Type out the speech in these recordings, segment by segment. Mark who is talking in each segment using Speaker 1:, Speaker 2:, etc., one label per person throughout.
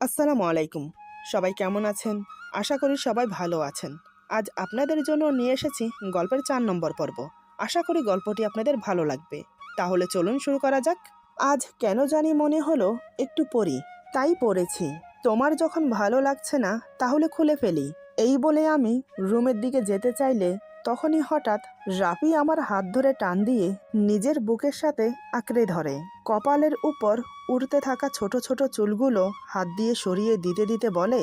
Speaker 1: আসসালামু আলাইকুম। সবাই কেমন আছেন? আশা করি সবাই ভালো আছেন। আজ আপনাদের জন্য নিয়ে এসেছি গল্পের ৪ নম্বর পর্ব। আশা করি গল্পটি আপনাদের ভালো লাগবে। তাহলে চলুন শুরু করা যাক। আজ কেন জানি মনে হলো একটু পড়ি, তাই পড়েছি। তোমার যখন ভালো লাগছে না তাহলে খুলে ফেলি। এই বলে আমি রুমের দিকে যেতে চাইলে তখনই হঠাৎ রাফি আমার হাত ধরে টান দিয়ে নিজের বুকের সাথে আঁকড়ে ধরে। কপালের উপর উড়তে থাকা ছোট ছোট চুলগুলো হাত দিয়ে সরিয়ে দিতে দিতে বলে,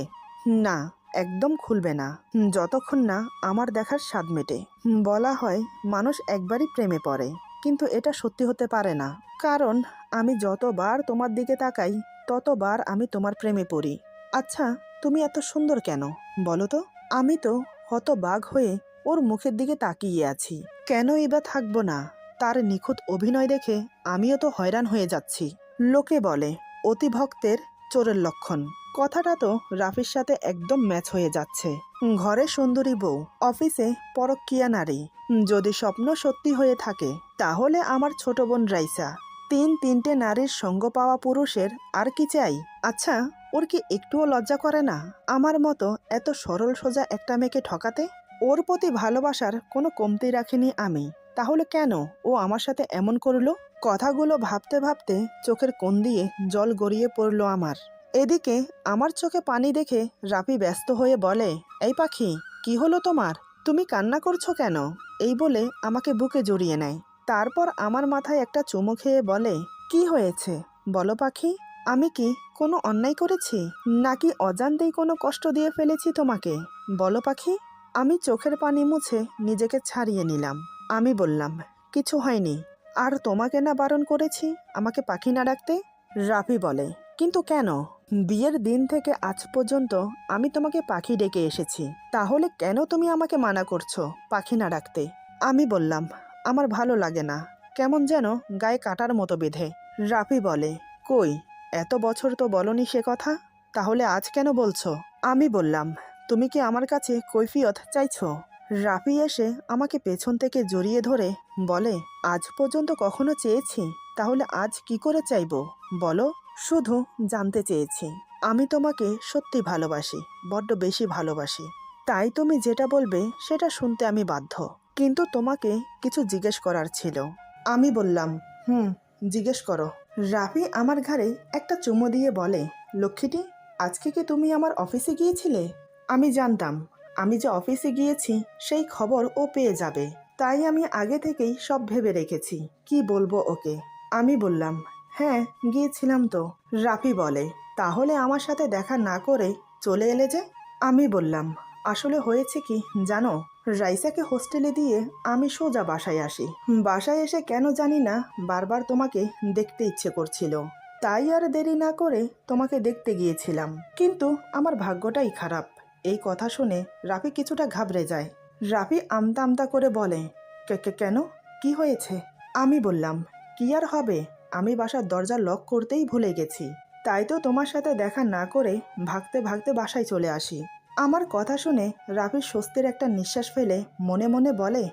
Speaker 1: না, একদম খুলবে না, যতক্ষণ না আমার দেখার স্বাদ মেটে। বলা হয় মানুষ একবারই প্রেমে পড়ে, কিন্তু এটা সত্যি হতে পারে না। কারণ আমি যতবার তোমার দিকে তাকাই ততবার আমি তোমার প্রেমে পড়ি। আচ্ছা, তুমি এত সুন্দর কেন বলো তো? আমি তো হতবাক হয়ে ওর মুখের দিকে তাকিয়ে আছি। কেনই বা থাকবো না? তার নিখুঁত অভিনয় দেখে আমিও তো হয়রান হয়ে যাচ্ছি। লোকে বলে অতি ভক্তের চোরের লক্ষণ। কথাটা তো রাফির সাথে একদম ম্যাচ হয়ে যাচ্ছে। ঘরে সুন্দরী বউ, অফিসে পরকীয়া নারী। যদি স্বপ্ন সত্যি হয়ে থাকে তাহলে আমার ছোট বোন রাইসা। তিনটে নারীর সঙ্গ পাওয়া পুরুষের আর কি চাই? আচ্ছা, ওর কি একটুও লজ্জা করে না আমার মতো এত সরল সোজা একটা মেয়েকে ঠকাতে? ওর প্রতি ভালোবাসার কোনো কমতি রাখিনি আমি। তাহলে কেন ও আমার সাথে এমন করলো? কথাগুলো ভাবতে ভাবতে চোখের কোণ দিয়ে জল গড়িয়ে পড়ল আমার। এদিকে আমার চোখে পানি দেখে রাফি ব্যস্ত হয়ে বলে, এই পাখি, কি হলো তোমার? তুমি কান্না করছো কেন? এই বলে আমাকে বুকে জড়িয়ে নেয়। তারপর আমার মাথায় একটা চুমু খেয়ে বলে, কি হয়েছে বলো পাখি? আমি কি কোনো অন্যায় করেছি, নাকি অজান্তেই কোনো কষ্ট দিয়ে ফেলেছি তোমাকে? বলো পাখি। আমি চোখের পানি মুছে নিজেকে ছাড়িয়ে নিলাম। আমি বললাম, কিছু হয়নি। আর তোমাকে না বারণ করেছি আমাকে পাখি না ডাকতে? রাফি বলে, কিন্তু কেন? বিয়ের দিন থেকে আজ পর্যন্ত আমি তোমাকে পাখি ডেকে এসেছি, তাহলে কেন তুমি আমাকে মানা করছো পাখি না ডাকতে? আমি বললাম, আমার ভালো লাগে না, কেমন যেন গায়ে কাটার মতো বেঁধে। রাফি বলে, কই, এত বছর তো বলনি সে কথা, তাহলে আজ কেন বলছো? আমি বললাম, তুমি কি আমার কাছে কৈফিয়ত চাইছো? রাফি এসে আমাকে পেছন থেকে জড়িয়ে ধরে বলে, আজ পর্যন্ত কখনো চেয়েছি, তাহলে আজ কি করে চাইবো বলো? শুধু জানতে চেয়েছি। আমি তোমাকে সত্যি ভালোবাসি, বড্ড বেশি ভালোবাসি। তাই তুমি যেটা বলবে সেটা শুনতে আমি বাধ্য। কিন্তু তোমাকে কিছু জিজ্ঞেস করার ছিল। আমি বললাম, জিজ্ঞেস করো। রাফি আমার ঘাড়ে একটা চুমু দিয়ে বলে, লক্ষ্মীটি, আজকে কি তুমি আমার অফিসে গিয়েছিলে? আমি জানতাম আমি যে অফিসে গিয়েছি সেই খবর ও পেয়ে যাবে, তাই আমি আগে থেকেই সব ভেবে রেখেছি কি বলবো ওকে। আমি বললাম, হ্যাঁ গিয়েছিলাম তো। রাফি বলে, তাহলে আমার সাথে দেখা না করে চলে এলে যে? আমি বললাম, আসলে হয়েছে কি জানো, রাইসাকে হোস্টেলে দিয়ে আমি সোজা বাসায় আসি। বাসায় এসে কেন জানি না বারবার তোমাকে দেখতে ইচ্ছে করছিল, তাই আর দেরি না করে তোমাকে দেখতে গিয়েছিলাম। কিন্তু আমার ভাগ্যটাই খারাপ। এই কথা শুনে রাফি কিছুটা ঘাবড়ে যায়। রাফি আমতা আমতা করে বলে, কেন, কি হয়েছে? আমি বললাম, কি আর হবে, আমি বাসার দরজা লক করতেই ভুলে গেছি, তাই তো তোমার সাথে দেখা না করে ভাগতে ভাগতে বাসায় চলে আসি। আমার কথা শুনে রাফি স্বস্তির একটা নিঃশ্বাস ফেলে মনে মনে বলে,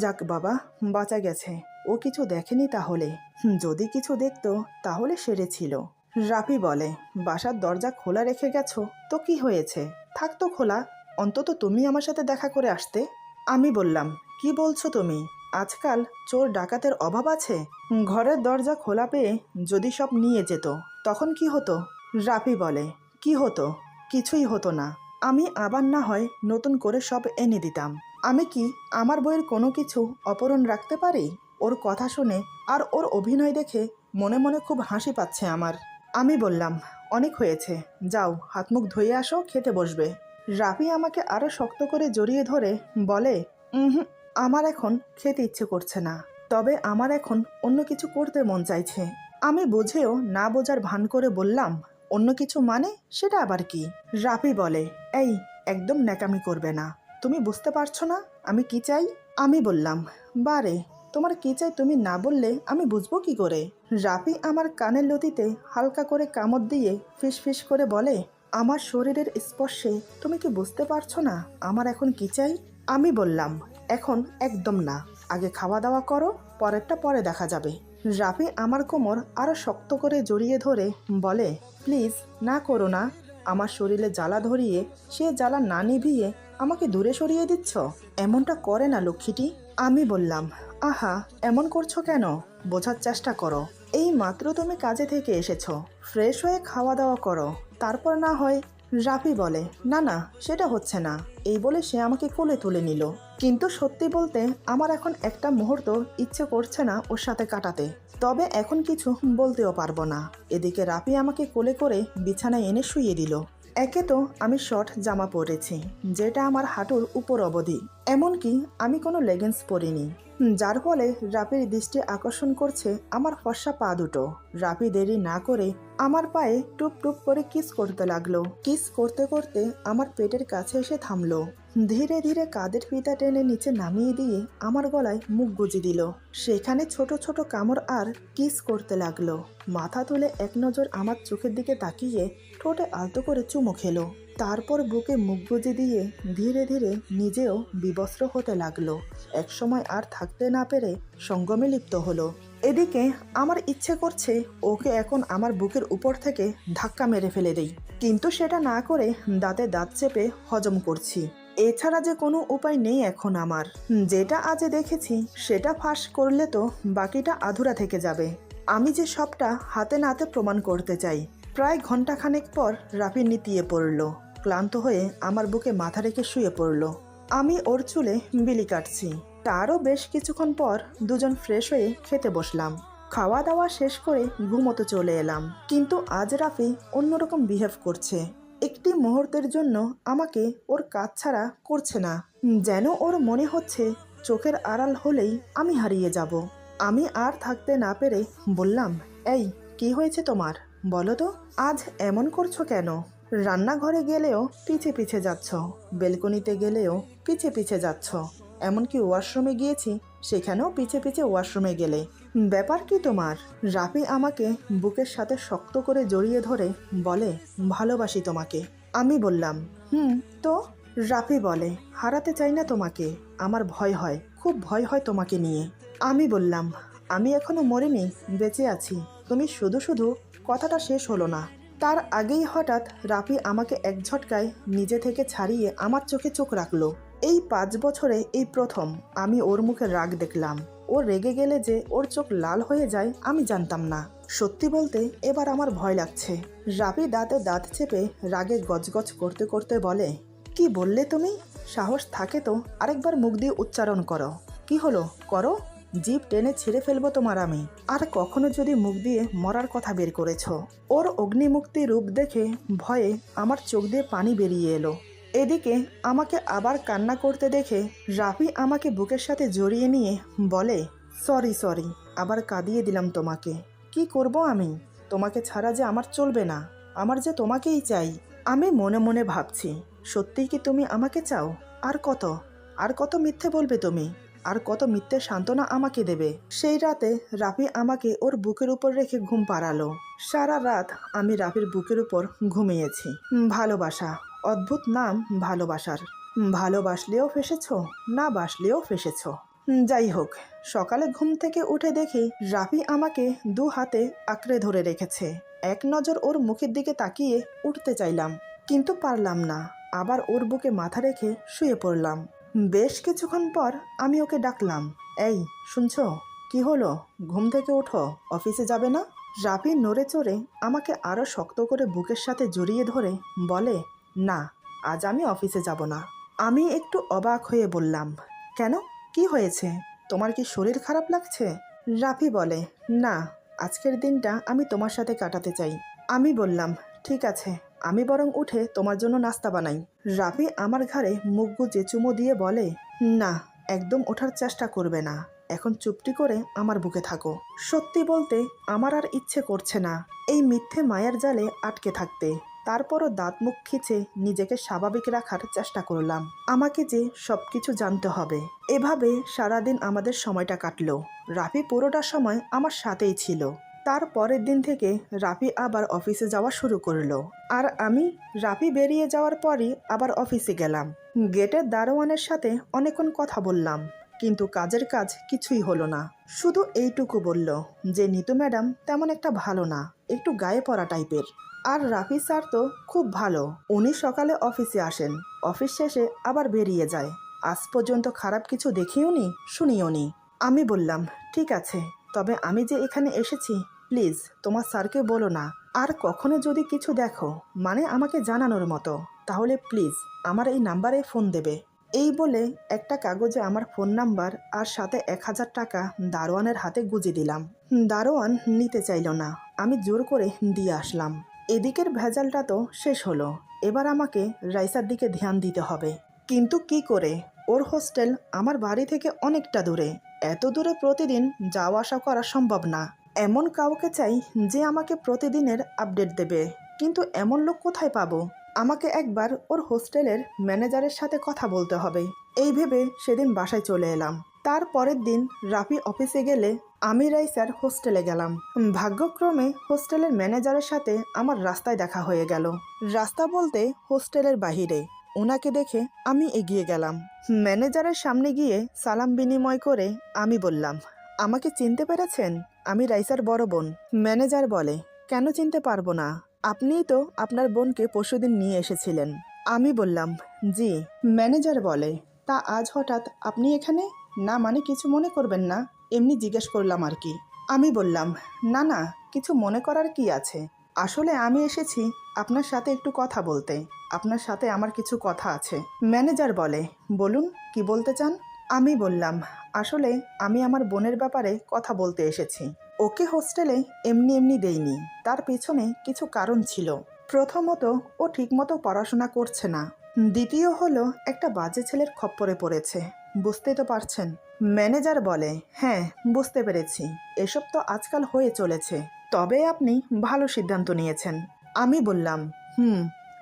Speaker 1: যাক বাবা, বাঁচা গেছে। ও কিছু দেখেনি তাহলে। যদি কিছু দেখতো তাহলে সেরেছিল। রাফি বলে, বাসার দরজা খোলা রেখে গেছো তো কি হয়েছে, থাকতো খোলা, অন্তত তুমি আমার সাথে দেখা করে আসতে। আমি বললাম, কি বলছো তুমি? আজকাল চোর ডাকাতের অভাব আছে? ঘরের দরজা খোলা পেয়ে যদি সব নিয়ে যেত তখন কি হতো? রাফি বলে, কি হতো? কিছুই হতো না। আমি আবার না হয় নতুন করে সব এনে দিতাম। আমি কি আমার বইয়ের কোনো কিছু অপহরণ রাখতে পারি? ওর কথা শুনে আর ওর অভিনয় দেখে মনে মনে খুব হাসি পাচ্ছে আমার। আমি বললাম, অনেক হয়েছে, যাও হাত মুখ ধুয়ে আসো, খেতে বসবে। রাফি আমাকে আরো শক্ত করে জড়িয়ে ধরে বলে, আমার এখন খেতে ইচ্ছে করছে না, তবে আমার এখন অন্য কিছু করতে মন চাইছে। আমি বুঝেও না বোঝার ভান করে বললাম, অন্য কিছু মানে সেটা আবার কি? রাফি বলে, এই, একদম ন্যাকামি করবে না, তুমি বুঝতে পারছো না আমি কি চাই? আমি বললাম, বারে, তোমার কি চাই তুমি না বললে আমি বুঝবো কি করে? রাফি আমার কানের লতিতে হালকা করে কামড় দিয়ে ফিস ফিস করে বলে, আমার শরীরের স্পর্শে তুমি কি বুঝতে পারছো না আমার এখন কি চাই? আমি বললাম, এখন একদম না, আগে খাওয়া দাওয়া করো, পরেরটা পরে দেখা যাবে। রাফি আমার কোমর আরো শক্ত করে জড়িয়ে ধরে বলে, প্লিজ না করো না, আমার শরীরে জ্বালা ধরিয়ে সে জ্বালা না নিভিয়ে আমাকে দূরে সরিয়ে দিচ্ছ? এমনটা করে না লক্ষ্মীটি। আমি বললাম, আহা, এমন করছো কেন? বোঝার চেষ্টা করো। এই মাত্র তুমি কাজে থেকে এসেছো, ফ্রেশ হয়ে খাওয়া দাওয়া করো, তারপর না হয়। রাফি বলে, না না, সেটা হচ্ছে না। এই বলে সে আমাকে কোলে তুলে নিল। কিন্তু সত্যি বলতে আমার এখন একটা মুহূর্ত ইচ্ছে করছে না ওর সাথে কাটাতে। তবে এখন কিছু বলতেও পারবো না। এদিকে রাফি আমাকে কোলে করে বিছানায় এনে শুইয়ে দিল। একে তো আমি শর্ট জামা পরেছি, যেটা আমার হাঁটুর উপর অবধি, এমনকি আমি কোনো লেগিংস পরিনি, যার ফলে রাফির দৃষ্টি আকর্ষণ করছে আমার ফর্সা পা দুটো। রাফি দেরি না করে আমার পায়ে টুপ টুপ করে কিস করতে লাগলো। কিস করতে করতে আমার পেটের কাছে এসে থামলো। ধীরে ধীরে কাঁধের ফিতা টেনে নিচে নামিয়ে দিয়ে আমার গলায় মুখ গুজে দিল। সেখানে ছোট ছোট কামড় আর কিস করতে লাগলো। মাথা তুলে এক নজর আমার চোখের দিকে তাকিয়ে ঠোঁটে আলতো করে চুমো খেলো। তারপর বুকে মুখ গুজে দিয়ে ধীরে ধীরে নিজেও বিবস্ত্র হতে লাগলো। একসময় আর থাকতে না পেরে সঙ্গমে লিপ্ত হলো। এদিকে আমার ইচ্ছে করছে ওকে এখন আমার বুকের উপর থেকে ধাক্কা মেরে ফেলে দেই, কিন্তু সেটা না করে দাঁতে দাঁত চেপে হজম করছি। এছাড়া যে কোনো উপায় নেই এখন আমার। যেটা আজ দেখেছি সেটা ফাঁস করলে তো বাকিটা আধুরা থেকে যাবে। আমি যে সবটা হাতে নাতে প্রমাণ করতে চাই। প্রায় ঘন্টাখানেক পর রাফি নিতিয়ে পড়ল। ক্লান্ত হয়ে আমার বুকে মাথা রেখে শুয়ে পড়ল। আমি ওর চুলে বিলি কাটছি। তারও বেশ কিছুক্ষণ পর দুজন ফ্রেশ হয়ে খেতে বসলাম। খাওয়া দাওয়া শেষ করে ঘুমোতে চলে এলাম। কিন্তু আজ রাফি অন্যরকম বিহেভ করছে। একটি মুহূর্তের জন্য আমাকে ওর কাজ ছাড়া করছে না। যেন ওর মনে হচ্ছে চোখের আড়াল হলেই আমি হারিয়ে যাব। আমি আর থাকতে না পেরে বললাম, এই, কি হয়েছে তোমার? বলো তো, আজ এমন করছো কেন? রান্নাঘরে গেলেও পিছে পিছে যাচ্ছ, বেলকনিতে গেলেও পিছে পিছে যাচ্ছ, এমনকি ওয়াশরুমে গিয়েছি সেখানেও পিছে পিছে ওয়াশরুমে গেলে। ব্যাপার কি তোমার? রাফি আমাকে বুকের সাথে শক্ত করে জড়িয়ে ধরে বলে, ভালোবাসি তোমাকে। আমি বললাম, তো? রাফি বলে, হারাতে চাই না তোমাকে, আমার ভয় হয়, খুব ভয় হয় তোমাকে নিয়ে। আমি বললাম, আমি এখনো মরিনি, বেঁচে আছি। তুমি শুধু শুধু। কথাটা শেষ হলো না, তার আগেই হঠাৎ রাফি আমাকে এক ঝটকায় নিজে থেকে ছাড়িয়ে আমার চোখে চোখ রাখলো। এই 5 বছরে এই প্রথম আমি ওর মুখে রাগ দেখলাম। ও রেগে গেলে যে ওর চোখ লাল হয়ে যায় আমি জানতাম না। সত্যি বলতে এবার আমার ভয় লাগছে। রাফি দাঁতে দাঁত চেপে রাগে গজগজ করতে করতে বলে, কি বললে তুমি? সাহস থাকে তো আরেকবার মুখ দিয়ে উচ্চারণ করো। কি হলো, করো। জিভ টেনে ছিঁড়ে ফেলবো তোমার আমি। আর কখনো যদি মুখ দিয়ে মরার কথা বের করেছ। ওর অগ্নিমুক্তি রূপ দেখে ভয়ে আমার চোখ দিয়ে পানি বেরিয়ে এলো। এদিকে আমাকে আবার কান্না করতে দেখে রাফি আমাকে বুকের সাথে জড়িয়ে নিয়ে বলে, সরি, আবার কাঁদিয়ে দিলাম তোমাকে। কি করব আমি? তোমাকে ছাড়া যে আমার চলবে না, আমার যে তোমাকেই চাই। আমি মনে মনে ভাবছি, সত্যিই কি তুমি আমাকে চাও? আর কত মিথ্যে বলবে তুমি? আর কত মিথ্যে সান্ত্বনা আমাকে দেবে? সেই রাতে রাফি আমাকে ওর বুকের উপর রেখে ঘুম পাড়ালো। সারা রাত আমি রাফির বুকের উপর ঘুমিয়েছি। ভালোবাসা, অদ্ভুত নাম ভালোবাসার। ভালোবাসলেও ফেসেছ, না বাসলেও ফেসেছ। যাই হোক, সকালে ঘুম থেকে উঠে দেখি রাফি আমাকে 2 হাতে আঁকড়ে ধরে রেখেছে। এক নজর ওর মুখের দিকে তাকিয়ে উঠতে চাইলাম, কিন্তু পারলাম না। আবার ওর বুকে মাথা রেখে শুয়ে পড়লাম। বেশ কিছুক্ষণ পর আমি ওকে ডাকলাম, এই শুনছো? কি হলো? ঘুম থেকে ওঠো, অফিসে যাবে না? রাফি নড়ে চড়ে আমাকে আরো শক্ত করে বুকের সাথে জড়িয়ে ধরে বলে, না, আজ আমি অফিসে যাব না। আমি একটু অবাক হয়ে বললাম, কেন, কি হয়েছে? তোমার কি শরীর খারাপ লাগছে? রাফি বলে, না, আজকের দিনটা আমি তোমার সাথে কাটাতে চাই। আমি বললাম, ঠিক আছে, আমি বরং উঠে তোমার জন্য নাস্তা বানাই। রাফি আমার ঘাড়ে মুখ গুজে চুমো দিয়ে বলে, না, একদম ওঠার চেষ্টা করবে না, এখন চুপটি করে আমার বুকে থাকো। সত্যি বলতে আমার আর ইচ্ছে করছে না এই মিথ্যে মায়ার জালে আটকে থাকতে। তারপরও দাঁত মুখ খিচে নিজেকে স্বাভাবিক রাখার চেষ্টা করলাম। আমাকে যে সবকিছু জানতে হবে। এভাবে সারাদিন আমাদের সময়টা কাটলো। রাফি পুরোটা সময় আমার সাথেই ছিল। তার পরের দিন থেকে রাফি আবার অফিসে যাওয়া শুরু করলো। আর আমি রাফি বেরিয়ে যাওয়ার পরই আবার অফিসে গেলাম। গেটের দারোয়ানের সাথে অনেকক্ষণ কথা বললাম, কিন্তু কাজের কাজ কিছুই হলো না। শুধু এইটুকু বলল যে নিতু ম্যাডাম তেমন একটা ভালো না, একটু গায়ে পড়া টাইপের। আর রাফি স্যার তো খুব ভালো। উনি সকালে অফিসে আসেন, অফিস শেষে আবার বেরিয়ে যায়। আজ পর্যন্ত খারাপ কিছু দেখিওনি, শুনিওনি। আমি বললাম, ঠিক আছে, তবে আমি যে এখানে এসেছি, প্লিজ তোমার স্যারকে বলো না। আর কখনো যদি কিছু দেখো, মানে আমাকে জানানোর মতো, তাহলে প্লিজ আমার এই নাম্বারে ফোন দেবে। এই বলে একটা কাগজে আমার ফোন নাম্বার আর সাথে 1000 টাকা দারোয়ানের হাতে গুঁজে দিলাম। দারোয়ান নিতে চাইল না, আমি জোর করে দিয়ে আসলাম। এদিকের ভেজালটা তো শেষ হলো, এবার আমাকে রাইসার দিকে ধ্যান দিতে হবে। কিন্তু কি করে? ওর হোস্টেল আমার বাড়ি থেকে অনেকটা দূরে। এত দূরে প্রতিদিন যাওয়া আসা করা সম্ভব না। এমন কাউকে চাই যে আমাকে প্রতিদিনের আপডেট দেবে, কিন্তু এমন লোক কোথায় পাবো? আমাকে একবার ওর হোস্টেলের ম্যানেজারের সাথে কথা বলতে হবে। এই ভেবে সেদিন বাসায় চলে এলাম। তার পরের দিন রাফি অফিসে গেলে আমি রাইসার হোস্টেলে গেলাম। ভাগ্যক্রমে হোস্টেলের ম্যানেজারের সাথে আমার রাস্তায় দেখা হয়ে গেল। রাস্তা বলতে হোস্টেলের বাহিরে। ওনাকে দেখে আমি এগিয়ে গেলাম। ম্যানেজারের সামনে গিয়ে সালাম বিনিময় করে আমি বললাম, আমাকে চিনতে পেরেছেন? আমি রাইসার বড় বোন। ম্যানেজার বলে, কেন চিনতে পারবো না? আপনিই তো আপনার বোনকে পরশুদিন নিয়ে এসেছিলেন। আমি বললাম, জি। ম্যানেজার বলে, তা আজ হঠাৎ আপনি এখানে? না মানে কিছু মনে করবেন না, এমনি জিজ্ঞেস করলাম আর কি। আমি বললাম, না না, কিছু মনে করার কি আছে। আসলে আমি এসেছি আপনার সাথে একটু কথা বলতে। আপনার সাথে আমার কিছু কথা আছে। ম্যানেজার বলে, বলুন, কি বলতে চান? আমি বললাম, আসলে আমি আমার বোনের ব্যাপারে কথা বলতে এসেছি। ওকে হোস্টেলে এমনি এমনি দেইনি, তার পেছনে কিছু কারণ ছিল। প্রথমত, ও ঠিকমতো পড়াশোনা করছে না। দ্বিতীয় হলো, একটা বাজে ছেলের খপ্পরে পড়েছে। বুঝতে তো পারছেন? ম্যানেজার বলে, হ্যাঁ বুঝতে পেরেছি, এসব তো আজকাল হয়ে চলেছে। তবে আপনি ভালো সিদ্ধান্ত নিয়েছেন। আমি বললাম,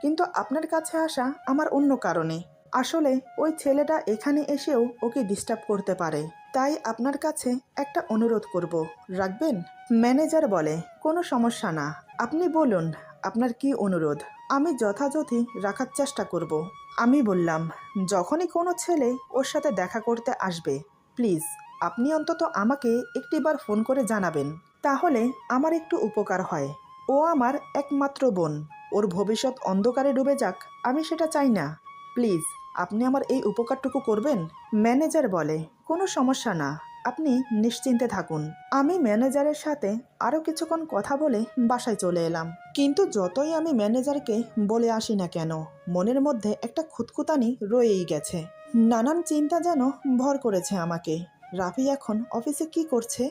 Speaker 1: কিন্তু আপনার কাছে আসা আমার অন্য কারণে। আসলে ওই ছেলেটা এখানে এসেও ওকে ডিস্টার্ব করতে পারে, তাই আপনার কাছে একটা অনুরোধ করব, রাখবেন? ম্যানেজার বলে, কোনো সমস্যা না, আপনি বলুন আপনার কি অনুরোধ, আমি যথাযথি রাখার চেষ্টা করব। আমি বললাম, যখনই কোনো ছেলে ওর সাথে দেখা করতে আসবে, প্লিজ আপনি অন্তত আমাকে একটিবার ফোন করে জানাবেন, তাহলে আমার একটু উপকার হয়। ও আমার একমাত্র বোন, ওর ভবিষ্যৎ অন্ধকারে ডুবে যাক, আমি সেটা চাই না। প্লিজ আপনি আমার এই উপকারটুকু করবেন? ম্যানেজার বলে, কোনো সমস্যা না, আপনি নিশ্চিন্তে থাকুন। আমি ম্যানেজারের সাথে আরও কিছুক্ষণ কথা বলে বাসায় চলে এলাম। কিন্তু যতই আমি ম্যানেজারকে বলে আসি না কেন, মনের মধ্যে একটা খুঁতখুঁতানি রয়েই গেছে। নানান চিন্তা যেন ভর করেছে আমাকে। রাফি এখন অফিসে কি করছে?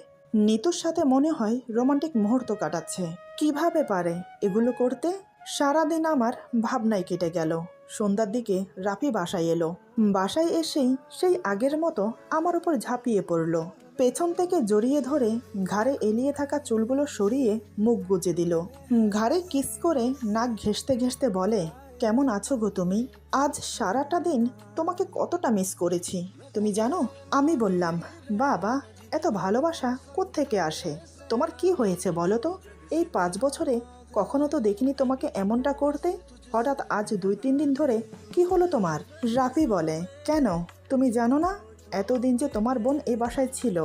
Speaker 1: নিতুর সাথে মনে হয় রোমান্টিক মুহূর্ত কাটাচ্ছে। কিভাবে পারে এগুলো করতে? সারাদিন আমার ভাবনায় কেটে গেল। সন্ধ্যার দিকে রাফি বাসায় এলো। বাসায় এসেই সেই আগের মতো আমার উপর ঝাঁপিয়ে পড়ল। পেছন থেকে জড়িয়ে ধরে ঘাড়ে এলিয়ে থাকা চুলগুলো সরিয়ে মুখ গুজে দিল। ঘাড়ে কিস করে নাক ঘেঁষতে ঘেঁষতে বলে, কেমন আছো গো তুমি? আজ সারাটা দিন তোমাকে কতটা মিস করেছি তুমি জানো? আমি বললাম, বাবা, এত ভালোবাসা কোত্থেকে আসে? তোমার কি হয়েছে বলো তো? এই 5 বছরে কখনো তো দেখিনি তোমাকে এমনটা করতে। হঠাৎ আজ 2-3 দিন ধরে কি হলো তোমার? রাফি বলে, কেন তুমি জানো না? এতদিন যে তোমার বোন এই বাসায় ছিল,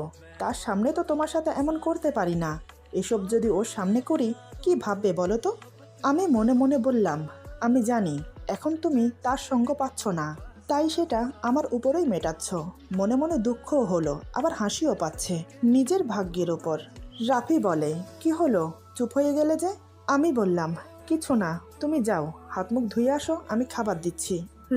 Speaker 1: তার সামনে তো তোমার সাথে এমন করতে পারি না। এসব যদি ওর সামনে করি কি ভাববে বলো তো? আমি মনে মনে বললাম, আমি জানি এখন তুমি তার সঙ্গ পাচ্ছ না, তাই সেটা আমার উপরেই মেটাচ্ছ। মনে মনে দুঃখও হলো, আবার হাসিও পাচ্ছে নিজের ভাগ্যের ওপর। রাফি বলে, কি হলো, চুপ হয়ে গেলে যে? আমি বললাম, কিছু না, তুমি যাও, হাত মুখ ধুয়ে আসো, আমি খাবার দিচ্ছি।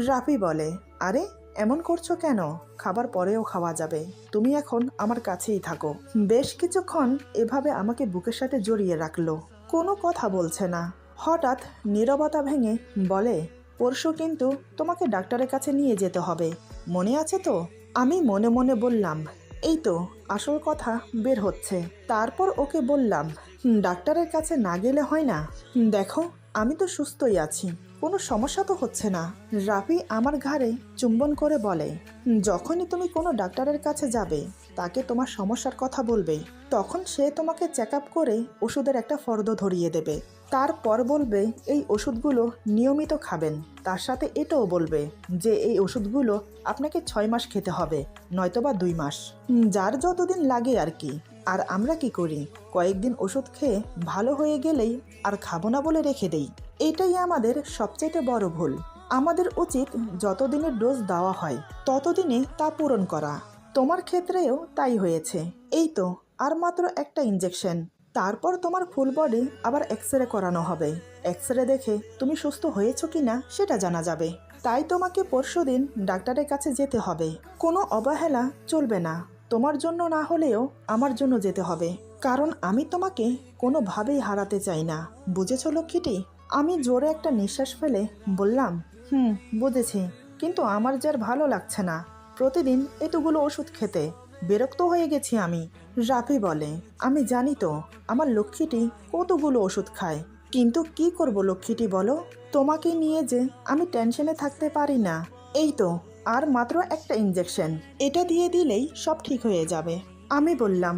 Speaker 1: রাফি বলে, আরে এমন করছো কেন? খাবার পরেও খাওয়া যাবে, তুমি এখন আমার কাছেই থাকো। বেশ কিছুক্ষণ এভাবে আমাকে বুকের সাথে জড়িয়ে রাখলো, কোনো কথা বলছে না। হঠাৎ নীরবতা ভেঙে বলে, পরশু কিন্তু তোমাকে ডাক্তারের কাছে নিয়ে যেতে হবে, মনে আছে তো? আমি মনে মনে বললাম, এই তো আসল কথা বের হচ্ছে। তারপর ওকে বললাম, ডাক্তারের কাছে না গেলে হয় না? দেখো আমি তো সুস্থই আছি, কোনো সমস্যা তো হচ্ছে না। রাফি আমার ঘাড়ে চুম্বন করে বলে, যখনই তুমি কোনো ডাক্তারের কাছে যাবে, তাকে তোমার সমস্যার কথা বলবে, তখন সে তোমাকে চেক আপ করে ওষুধের একটা ফর্দ ধরিয়ে দেবে। তারপর বলবে এই ওষুধগুলো নিয়মিত খাবেন, তার সাথে এটাও বলবে যে এই ওষুধগুলো আপনাকে 6 মাস খেতে হবে, নয়তোবা 2 মাস, যার যতদিন লাগে আর কি। আর আমরা কি করি, কয়েকদিন ওষুধ খেয়ে ভালো হয়ে গেলেই আর খাবো না বলে রেখে দেই। এটাই আমাদের সবচেয়ে বড় ভুল। আমাদের উচিত যতদিনের ডোজ দেওয়া হয় ততদিনে তা পূরণ করা। তোমার ক্ষেত্রেও তাই হয়েছে। এই তো আর মাত্র একটা ইঞ্জেকশন, তারপর তোমার ফুল বডি আবার এক্সরে করানো হবে। এক্সরে দেখে তুমি সুস্থ হয়েছো কিনা সেটা জানা যাবে। তাই তোমাকে পরশুদিন ডাক্তারের কাছে যেতে হবে। কোনো অবহেলা চলবে না। তোমার জন্য না হলেও আমার জন্য যেতে হবে, কারণ আমি তোমাকে কোনোভাবেই হারাতে চাই না। বুঝেছো লক্ষ্মীটি? আমি জোরে একটা নিঃশ্বাস ফেলে বললাম, বুঝেছি, কিন্তু আমার যে আর ভালো লাগছে না প্রতিদিন এতগুলো ওষুধ খেতে। বিরক্ত হয়ে গেছি আমি। রাফি বলে, আমি জানি তো আমার লক্ষ্মীটি কতগুলো ওষুধ খায়, কিন্তু কি করব লক্ষ্মীটি বলো? তোমাকে নিয়ে যে আমি টেনশনে থাকতে পারি না। এই তো আর মাত্র একটা ইঞ্জেকশন, এটা দিয়ে দিলেই সব ঠিক হয়ে যাবে। আমি বললাম,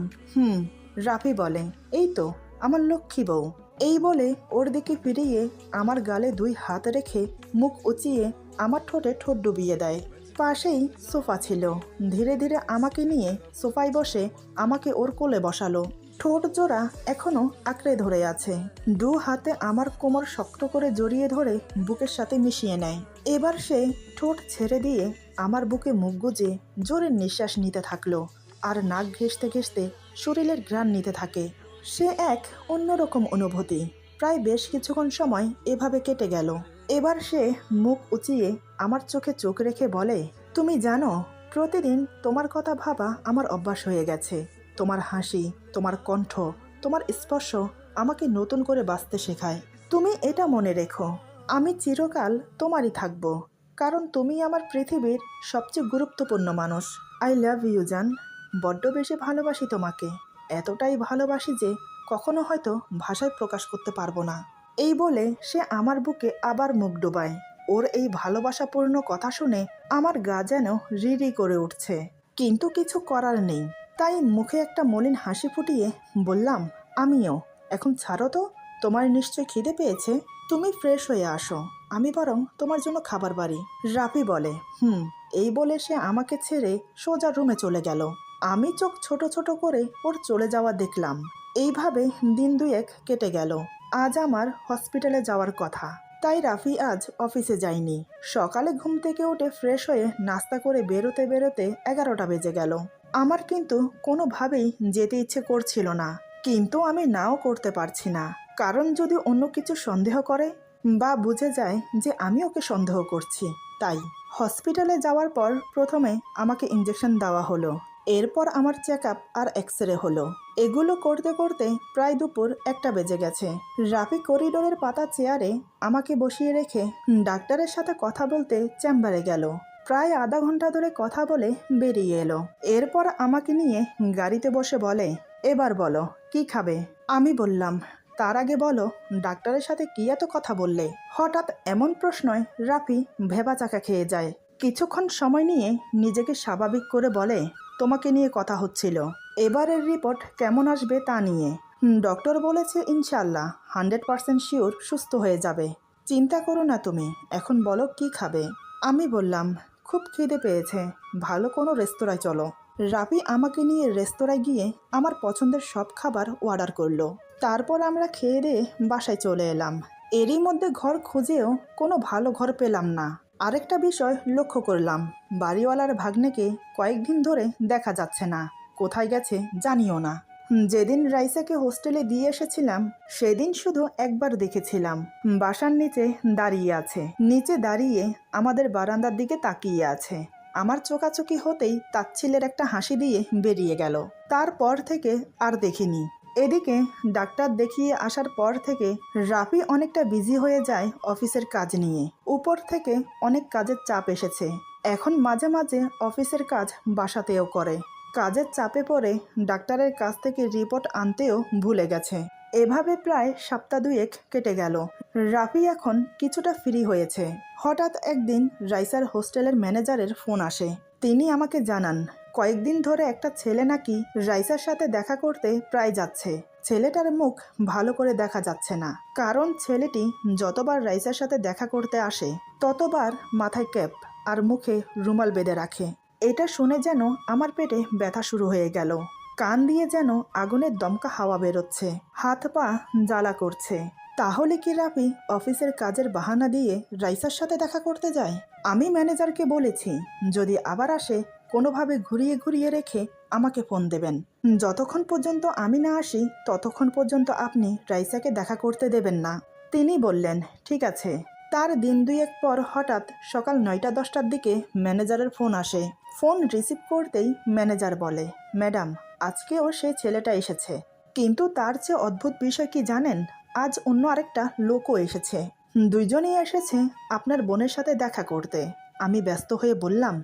Speaker 1: রাফি বলে, এই তো আমার লক্ষ্মী বউ। এই বলে ওর দিকে ফিরিয়ে আমার গালে 2 হাত রেখে মুখ উঁচিয়ে আমার ঠোঁটে ঠোঁট ডুবিয়ে দেয়। পাশেই সোফা ছিল। ধীরে ধীরে আমাকে নিয়ে সোফায় বসে আমাকে ওর কোলে বসালো। ঠোঁট জোড়া এখনো আঁকড়ে ধরে আছে। 2 হাতে আমার কোমর শক্ত করে জড়িয়ে ধরে বুকের সাথে মিশিয়ে নেয়। এবার সে ঠোঁট ছেড়ে দিয়ে আমার বুকে মুখ গুজে জোরে নিঃশ্বাস নিতে থাকলো, আর নাক ঘেঁষতে ঘেঁষতে শরীরের ঘ্রাণ নিতে থাকে। সে এক অন্যরকম অনুভূতি। প্রায় বেশ কিছুক্ষণ সময় এভাবে কেটে গেল। এবার সে মুখ উঁচিয়ে আমার চোখে চোখ রেখে বলে, তুমি জানো, প্রতিদিন তোমার কথা ভাবা আমার অভ্যাস হয়ে গেছে। তোমার হাসি, তোমার কণ্ঠ, তোমার স্পর্শ আমাকে নতুন করে বাঁচতে শেখায়। তুমি এটা মনে রেখো, আমি চিরকাল তোমারই থাকবো, কারণ তুমি আমার পৃথিবীর সবচেয়ে গুরুত্বপূর্ণ মানুষ। আই লাভ ইউ জান। বড্ড বেশি ভালোবাসি তোমাকে। এতটাই ভালোবাসি যে কখনো হয়তো ভাষায় প্রকাশ করতে পারবো না। এই বলে সে আমার বুকে আবার মুখ ডোবায়। ওর এই ভালোবাসাপূর্ণ কথা শুনে আমার গা যেন রিরি করে উঠছে, কিন্তু কিছু করার নেই। তাই মুখে একটা মলিন হাসি ফুটিয়ে বললাম, আমিও। এখন ছাড়ো তো, তোমার নিশ্চয় খিদে পেয়েছে। তুমি ফ্রেশ হয়ে আসো, আমি বরং তোমার জন্য খাবার বাড়ি। রাফি বলে, এই বলে সে আমাকে ছেড়ে সোজা রুমে চলে গেল। আমি চোখ ছোট ছোট করে ওর চলে যাওয়া দেখলাম। এইভাবে দিন 2 কেটে গেল। আজ আমার হসপিটালে যাওয়ার কথা, তাই রাফি আজ অফিসে যায়নি। সকালে ঘুম থেকে উঠে ফ্রেশ হয়ে নাস্তা করে বেরোতে বেরোতে 11টা বেজে গেল। আমার কিন্তু কোনোভাবেই যেতে ইচ্ছে করছিল না, কিন্তু আমি নাও করতে পারছি না, কারণ যদি অন্য কিছু সন্দেহ করে বা বুঝে যায় যে আমি ওকে সন্দেহ করছি। তাই হসপিটালে যাওয়ার পর প্রথমে আমাকে ইঞ্জেকশন দেওয়া হলো। এরপর আমার চেক আপ আর এক্সরে হলো। এগুলো করতে করতে প্রায় দুপুর 1টা বেজে গেছে। রাফি করিডোরের পাতা চেয়ারে আমাকে বসিয়ে রেখে ডাক্তারের সাথে কথা বলতে চেম্বারে গেল। প্রায় আধা ঘন্টা ধরে কথা বলে বেরিয়ে এলো। এরপর আমাকে নিয়ে গাড়িতে বসে বলে, এবার বলো কি খাবে? আমি বললাম, তার আগে বলো ডাক্তারের সাথে কি এত কথা বললে? হঠাৎ এমন প্রশ্নয় রাফি ভেবাচাকা খেয়ে যায়। কিছুক্ষণ সময় নিয়ে নিজেকে স্বাভাবিক করে বলে, তোমাকে নিয়ে কথা হচ্ছিল, এবারের রিপোর্ট কেমন আসবে তা নিয়ে। ডক্টর বলেছে ইনশাল্লাহ 100% শিওর সুস্থ হয়ে যাবে। চিন্তা করো না তুমি, এখন বলো কি খাবে? আমি বললাম, খুব খিদে পেয়েছে, ভালো কোনো রেস্তোরাঁয় চলো। রাফি আমাকে নিয়ে রেস্তোরাঁয় গিয়ে আমার পছন্দের সব খাবার অর্ডার করলো। তারপর আমরা খেয়ে দিয়ে বাসায় চলে এলাম। এরই মধ্যে ঘর খুঁজেও কোনো ভালো ঘর পেলাম না। আরেকটা বিষয় লক্ষ্য করলাম, বাড়িওয়ালার ভাগ্নেকে কয়েকদিন ধরে দেখা যাচ্ছে না। কোথায় গেছে জানিও না। যেদিন রাইসাকে হোস্টেলে দিয়ে এসেছিলাম সেদিন শুধু একবার দেখেছিলাম, বাসার নিচে দাঁড়িয়ে আছে। নিচে দাঁড়িয়ে আমাদের বারান্দার দিকে তাকিয়ে আছে। আমার চোখাচোখি হতেই তাচ্ছিলের একটা হাসি দিয়ে বেরিয়ে গেল। তারপর থেকে আর দেখিনি। এদিকে ডাক্তার দেখিয়ে আসার পর থেকে রাফি অনেকটা বিজি হয়ে যায় অফিসের কাজ নিয়ে। উপর থেকে অনেক কাজের চাপ এসেছে। এখন মাঝে মাঝে অফিসের কাজ বাসাতেও করে। কাজের চাপে পড়ে ডাক্তারের কাছ থেকে রিপোর্ট আনতেও ভুলে গেছে। এভাবে প্রায় সপ্তাহ 2 কেটে গেল। রাফি এখন কিছুটা ফ্রি হয়েছে। হঠাৎ একদিন রাইসার হোস্টেলের ম্যানেজারের ফোন আসে। তিনি আমাকে জানান, কয়েকদিন ধরে একটা ছেলে নাকি রাইসার সাথে দেখা করতে প্রায় যাচ্ছে। ছেলেটার মুখ ভালো করে দেখা যাচ্ছে না, কারণ ছেলেটি যতবার রাইসার সাথে দেখা করতে আসে ততবার মাথায় ক্যাপ আর মুখে রুমাল বেঁধে রাখে। এটা শুনে যেন আমার পেটে ব্যথা শুরু হয়ে গেল। কান দিয়ে যেন আগুনের দমকা হাওয়া বেরোচ্ছে, হাত পা জ্বালা করছে। তাহলে কি রাফি অফিসের কাজের বাহানা দিয়ে রাইসার সাথে দেখা করতে যায়? আমি ম্যানেজারকে বলেছি যদি আবার আসে কোনোভাবে ঘুরিয়ে ঘুরিয়ে রেখে আমাকে ফোন দেবেন। যতক্ষণ পর্যন্ত আমি না আসি ততক্ষণ পর্যন্ত আপনি রাইসাকে দেখা করতে দেবেন না। তিনি বললেন ঠিক আছে। তার দিন দুয়েক পর হঠাৎ সকাল 9টা-10টার দিকে ম্যানেজারের ফোন আসে। ফোন রিসিভ করতেই ম্যানেজার বলে, ম্যাডাম আজকেও সেই ছেলেটা এসেছে, কিন্তু তার চেয়ে অদ্ভুত বিষয় কি জানেন? আজ অন্য আরেকটা লোকও এসেছে। দুইজনেই এসেছে আপনার বোনের সাথে দেখা করতে। আমি ব্যস্ত হয়ে বললাম,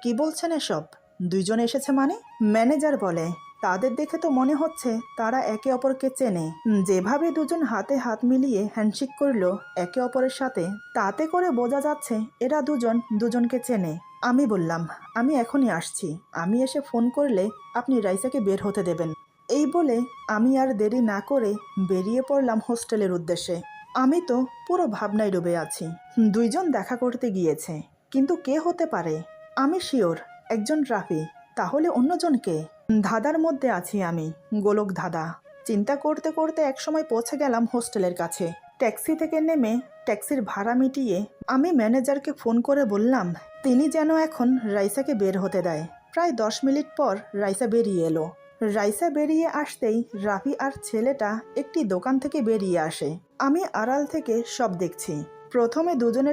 Speaker 1: কি বলছেন এসব? দুইজন এসেছে মানে? ম্যানেজার বলে, তাদের দেখে তো মনে হচ্ছে তারা একে অপরকে চেনে। যেভাবে দুজন হাতে হাত মিলিয়ে হ্যান্ডশেক করলো একে অপরের সাথে, তাতে করে বোঝা যাচ্ছে এরা দুজন দুজনকে চেনে। আমি বললাম, আমি এখনই আসছি, আমি এসে ফোন করলে আপনি রাইসাকে বের হতে দেবেন। এই বলে আমি আর দেরি না করে বেরিয়ে পড়লাম হোস্টেলের উদ্দেশ্যে। আমি তো পুরো ভাবনায় ডুবে আছি। দুইজন দেখা করতে গিয়েছে, কিন্তু কে হতে পারে? আমি শিওর একজন রাফি, তাহলে অন্যজন কে? ধাঁধার মধ্যে আছি আমি, গোলক ধাঁধা। চিন্তা করতে করতে একসময় পৌঁছে গেলাম হোস্টেলের কাছে। ট্যাক্সি থেকে নেমে ট্যাক্সির ভাড়া মিটিয়ে আমি ম্যানেজারকে ফোন করে বললাম তিনি যেন এখন রাইসাকে বের হতে দেয়। প্রায় 10 মিনিট পর রাইসা বেরিয়ে এলো। রাইসা বেরিয়ে আসতেই রাফি আর ছেলেটা একটি দোকান থেকে বেরিয়ে আসে। আমি আড়াল থেকে সব দেখছি। প্রথমে দুজনের